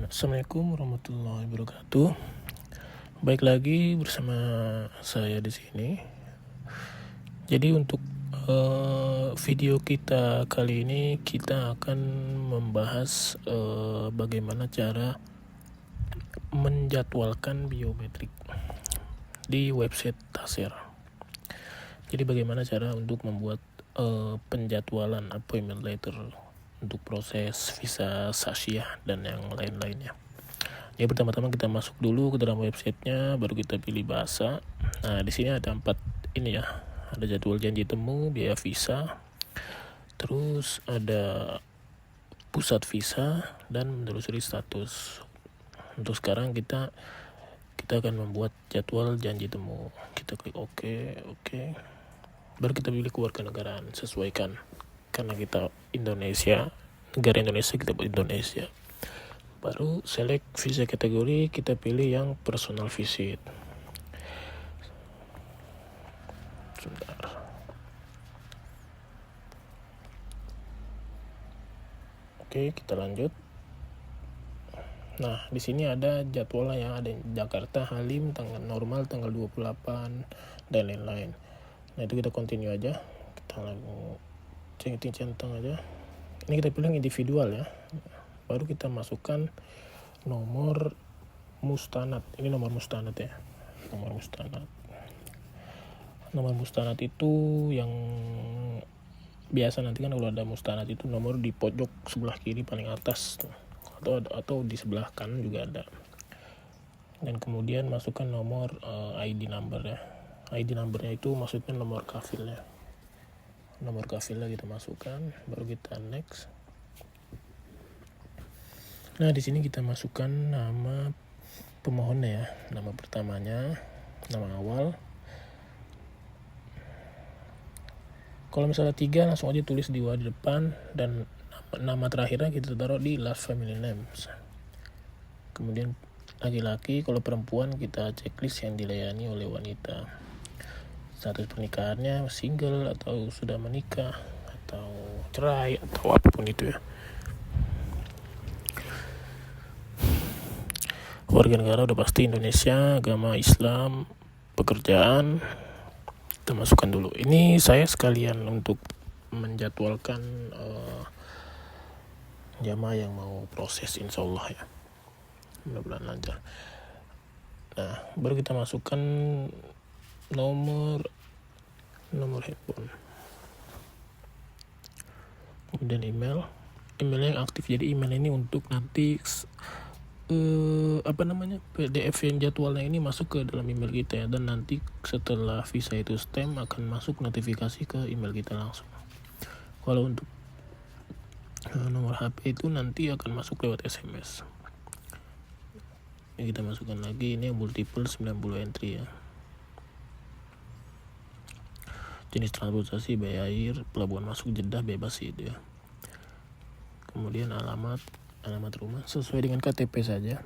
Assalamualaikum warahmatullahi wabarakatuh. Baik lagi bersama saya di sini. Jadi untuk video kita kali ini kita akan membahas bagaimana cara menjadwalkan biometrik di website Taser. Jadi bagaimana cara untuk membuat penjadwalan appointment letter untuk proses visa Sasyah dan yang lain-lainnya. Ya, pertama-tama kita masuk dulu ke dalam websitenya, baru kita pilih bahasa. Nah, di sini ada 4 ini ya. Ada jadwal janji temu, biaya visa, terus ada pusat visa dan menelusuri status. Untuk sekarang kita akan membuat jadwal janji temu. Kita klik oke. Baru kita pilih kewarganegaraan, sesuaikan. Karena kita Indonesia, negara Indonesia, kita buat Indonesia. Baru select visa kategori, kita pilih yang personal visit. Sebentar. Oke, kita lanjut. Nah, di sini ada jadwalnya ya, ada Jakarta, Halim, tanggal normal tanggal 28 dan lain-lain. Nah, itu kita continue aja. Kita langsung centang aja. Ini kita pilih individual ya. Baru kita masukkan nomor mustanad. Ini nomor mustanad ya. Nomor mustanad itu yang biasa nanti kan kalau ada mustanad itu nomor di pojok sebelah kiri paling atas atau di sebelah kanan juga ada. Dan kemudian masukkan nomor ID number ya. ID numbernya itu maksudnya nomor kafilnya. Nomor kafilnya kita masukkan, baru kita next. Nah, di sini kita masukkan nama pemohonnya ya, nama pertamanya, nama awal. Kalau misalnya 3 langsung aja tulis di depan, dan nama terakhirnya kita taruh di last family names. Kemudian laki-laki, kalau perempuan kita checklist yang dilayani oleh wanita. Status pernikahannya single atau sudah menikah atau cerai atau apapun itu ya. Warga negara udah pasti Indonesia, agama Islam, pekerjaan kita masukkan dulu. Ini saya sekalian untuk menjadwalkan jamaah yang mau proses, insya Allah ya, mudah-mudahan lancar. Nah, baru kita masukkan nomor handphone, kemudian email yang aktif. Jadi email ini untuk nanti PDF yang jadwalnya ini masuk ke dalam email kita ya, dan nanti setelah visa itu stamp akan masuk notifikasi ke email kita langsung. Kalau untuk nomor HP itu nanti akan masuk lewat SMS. Ini kita masukkan lagi, ini yang multiple 90 entry ya. Jenis transportasi, biaya air, pelabuhan masuk Jeddah bebas itu ya. Kemudian alamat rumah sesuai dengan KTP saja.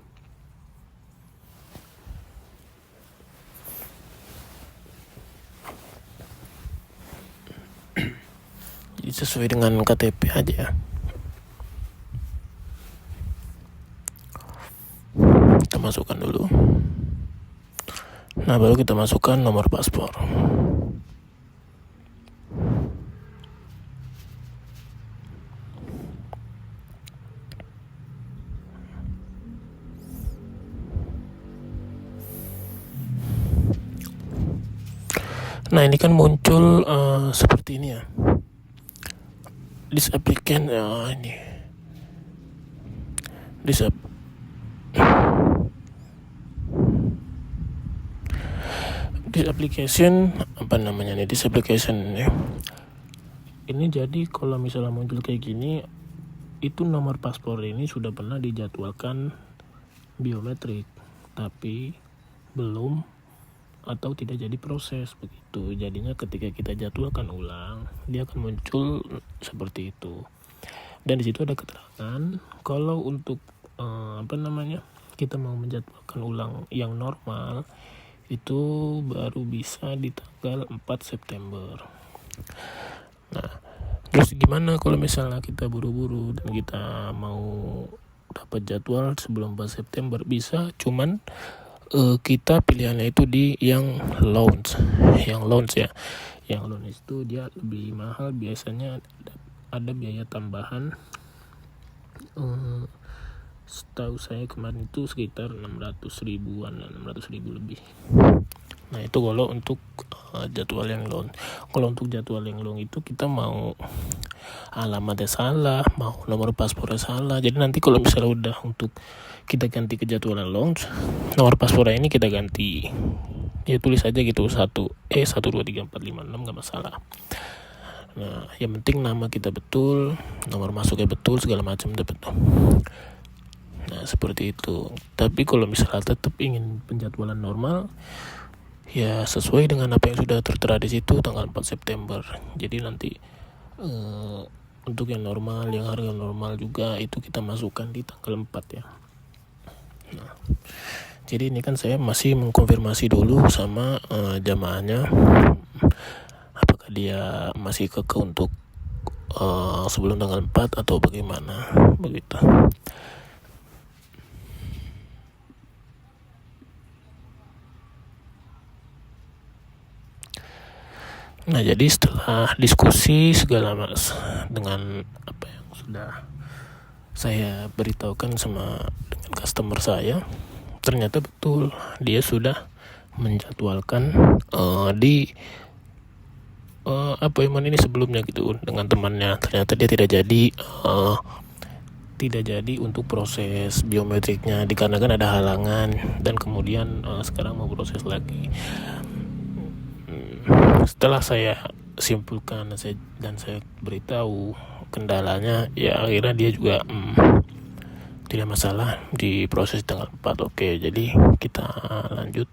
Jadi sesuai dengan KTP aja. Kita masukkan dulu. Nah, baru kita masukkan nomor paspor. Nah, ini kan muncul seperti ini ya. This applicant This application This application ya. Ini jadi kalau misalnya muncul kayak gini, itu nomor paspor ini sudah pernah dijadwalkan biometrik, tapi belum atau tidak jadi proses begitu. Jadinya ketika kita jadwalkan ulang, dia akan muncul seperti itu. Dan di situ ada keterangan kalau untuk kita mau menjadwalkan ulang yang normal itu baru bisa di tanggal 4 September. Nah, terus gimana kalau misalnya kita buru-buru dan kita mau dapat jadwal sebelum 4 September bisa, cuman kita pilihannya itu di yang launch ya. Yang launch itu dia lebih mahal, biasanya ada biaya tambahan. Setahu saya kemarin itu sekitar 600 ribuan lebih. Nah itu kalau untuk jadwal yang long. Kalau untuk jadwal yang long itu kita mau alamatnya salah, mau nomor paspornya salah. Jadi nanti kalau misalnya udah untuk kita ganti ke jadwal yang long, nomor paspornya ini kita ganti. Ya tulis aja gitu 1 2 3 4 5 6 nggak masalah. Nah yang penting nama kita betul, nomor masuknya betul, segala macam udah betul. Nah seperti itu. Tapi kalau misalnya tetap ingin penjadwalan normal, ya sesuai dengan apa yang sudah tertera di situ tanggal 4 September. Jadi nanti untuk yang normal, yang harga normal juga itu kita masukkan di tanggal 4 ya. Nah, jadi ini kan saya masih mengkonfirmasi dulu sama jamaahnya apakah dia masih keke untuk sebelum tanggal 4 atau bagaimana begitu. Nah jadi setelah diskusi segala dengan apa yang sudah saya beritahukan dengan customer saya, ternyata betul dia sudah menjadwalkan di appointment ini sebelumnya gitu dengan temannya. Ternyata dia tidak jadi untuk proses biometriknya dikarenakan ada halangan, dan kemudian sekarang mau proses lagi. Setelah saya simpulkan dan saya beritahu kendalanya, ya akhirnya dia juga tidak masalah di proses tanggal 4. Oke, jadi kita lanjut.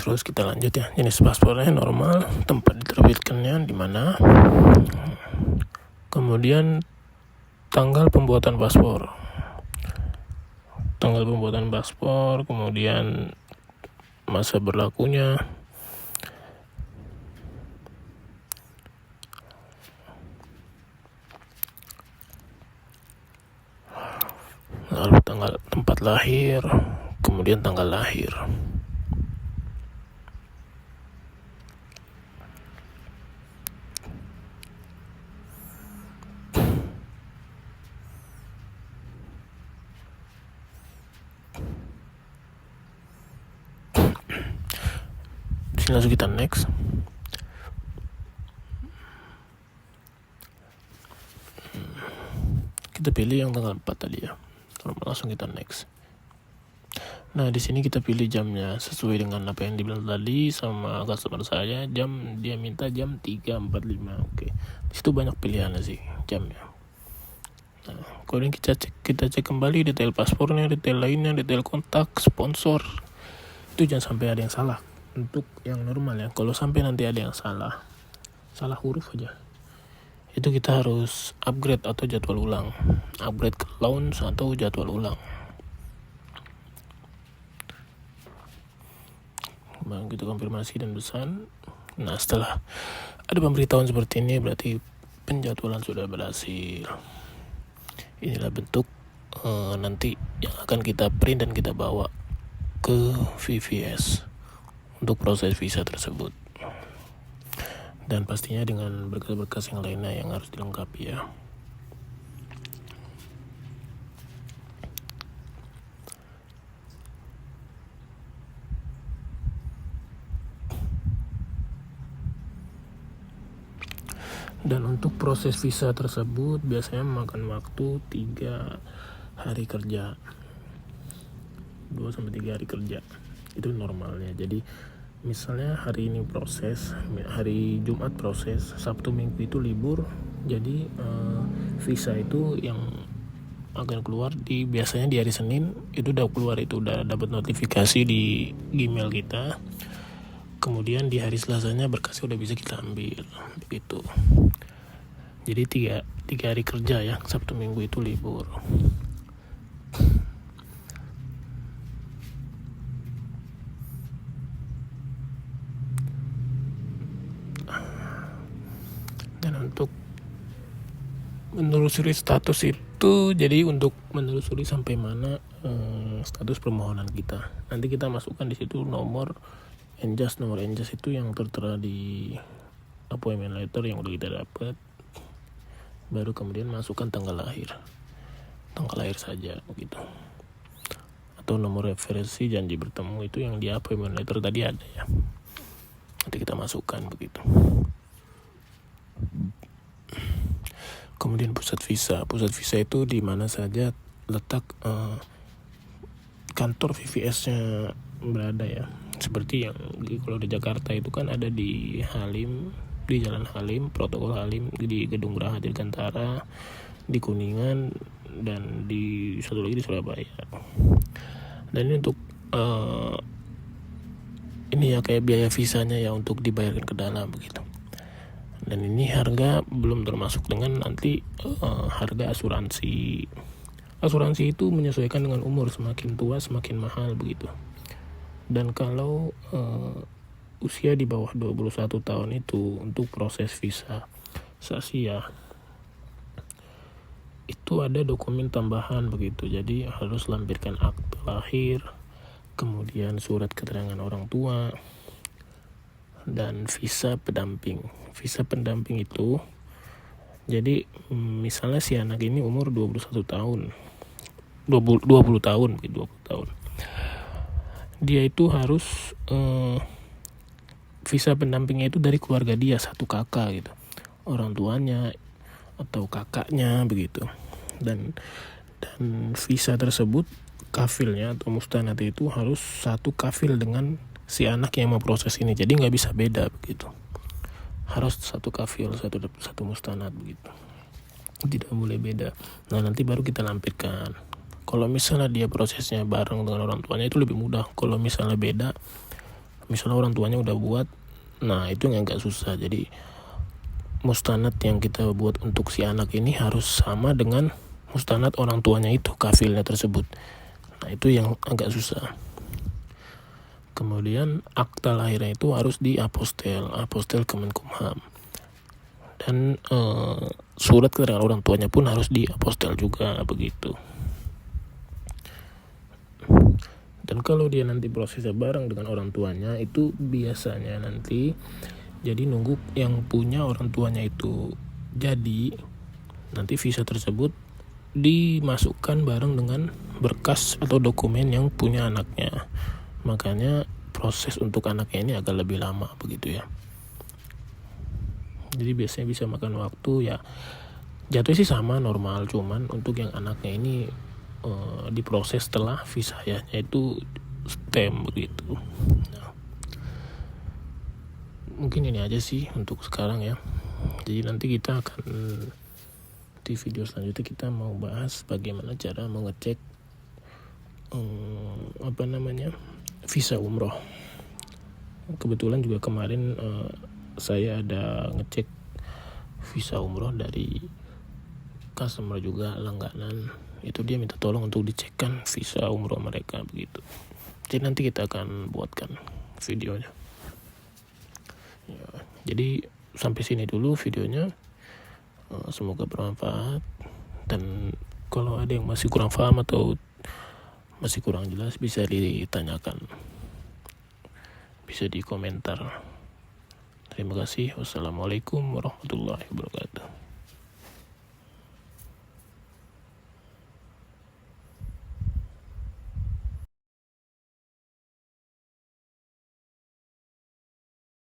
Terus kita lanjut ya. Jenis paspornya normal, tempat diterbitkannya di mana, kemudian tanggal pembuatan paspor, kemudian masa berlakunya, lalu tempat lahir, kemudian tanggal lahir. Langsung kita next. Kita pilih yang tanggal 4 tadi ya. Langsung kita next. Nah di sini kita pilih jamnya sesuai dengan apa yang dibilang tadi sama customer saya. Dia minta jam 3.45. Oke. Di situ banyak pilihannya sih jamnya. Nah, kemudian kita cek kembali detail paspornya, detail lainnya, detail kontak, sponsor. Itu jangan sampai ada yang salah. Untuk yang normal ya, kalau sampai nanti ada yang salah huruf aja, itu kita harus upgrade atau jadwal ulang, upgrade ke launch atau jadwal ulang. Baru kita konfirmasi dan pesan. Nah setelah ada pemberitahuan seperti ini, berarti penjadwalan sudah berhasil. Inilah bentuk nanti yang akan kita print dan kita bawa ke VVS untuk proses visa tersebut, dan pastinya dengan berkas-berkas yang lainnya yang harus dilengkapi ya. Dan untuk proses visa tersebut biasanya memakan waktu 3 hari kerja, 2-3 hari kerja itu normalnya. Jadi misalnya hari ini proses, hari Jumat proses, Sabtu Minggu itu libur. Jadi visa itu yang akan keluar biasanya di hari Senin itu udah keluar, itu udah dapat notifikasi di email kita. Kemudian di hari Selasanya berkasnya udah bisa kita ambil begitu. Jadi tiga hari kerja ya, Sabtu Minggu itu libur. Dan untuk menelusuri status itu, jadi untuk menelusuri sampai mana status permohonan kita, nanti kita masukkan di situ nomor enjas itu yang tertera di appointment letter yang udah kita dapat. Baru kemudian masukkan tanggal lahir saja begitu, atau nomor referensi janji bertemu itu yang di appointment letter tadi ada ya, nanti kita masukkan begitu. Kemudian pusat visa itu di mana saja letak kantor VVS-nya berada ya. Seperti yang kalau di Jakarta itu kan ada di Halim, di Jalan Halim, Protokol Halim, di Gedung Geraha Dirgantara, di Kuningan, dan di satu lagi di Surabaya. Dan ini untuk ini ya kayak biaya visanya ya untuk dibayarkan ke dalam begitu. Dan ini harga belum termasuk dengan nanti harga asuransi. Asuransi itu menyesuaikan dengan umur, semakin tua semakin mahal begitu. Dan kalau usia di bawah 21 tahun itu untuk proses visa Sasia itu ada dokumen tambahan begitu. Jadi harus lampirkan akte lahir, kemudian surat keterangan orang tua, dan visa pendamping. Visa pendamping itu jadi misalnya si anak ini umur 21 tahun 20 tahun. Dia itu harus visa pendampingnya itu dari keluarga dia, satu kakak gitu, orang tuanya atau kakaknya begitu. Dan visa tersebut kafilnya atau mustanad itu harus satu kafil dengan si anak yang mau proses ini. Jadi nggak bisa beda begitu, harus satu kafil, satu mustanad begitu, tidak boleh beda. Nah nanti baru kita lampirkan. Kalau misalnya dia prosesnya bareng dengan orang tuanya itu lebih mudah. Kalau misalnya beda, misalnya orang tuanya udah buat, nah itu yang agak susah. Jadi mustanad yang kita buat untuk si anak ini harus sama dengan mustanad orang tuanya itu, kafilnya tersebut. Nah itu yang agak susah. Kemudian akta lahirnya itu harus di apostel Kemenkumham. Dan surat keterangan orang tuanya pun harus di apostel juga begitu. Dan kalau dia nanti prosesnya bareng dengan orang tuanya itu biasanya nanti jadi nunggu yang punya orang tuanya itu jadi, nanti visa tersebut dimasukkan bareng dengan berkas atau dokumen yang punya anaknya. Makanya proses untuk anaknya ini agak lebih lama begitu ya. Jadi biasanya bisa makan waktu ya, jatuhnya sih sama normal, cuman untuk yang anaknya ini diproses setelah visanya itu stem begitu. Nah, mungkin ini aja sih untuk sekarang ya. Jadi nanti kita akan di video selanjutnya kita mau bahas bagaimana cara mengecek visa umroh. Kebetulan juga kemarin saya ada ngecek visa umroh dari customer juga, langganan. Itu dia minta tolong untuk dicekkan visa umroh mereka begitu. Jadi nanti kita akan buatkan videonya ya. Jadi sampai sini dulu videonya, semoga bermanfaat. Dan kalau ada yang masih kurang paham atau masih kurang jelas bisa ditanyakan, bisa di komentar. Terima kasih. Wassalamualaikum warahmatullahi wabarakatuh.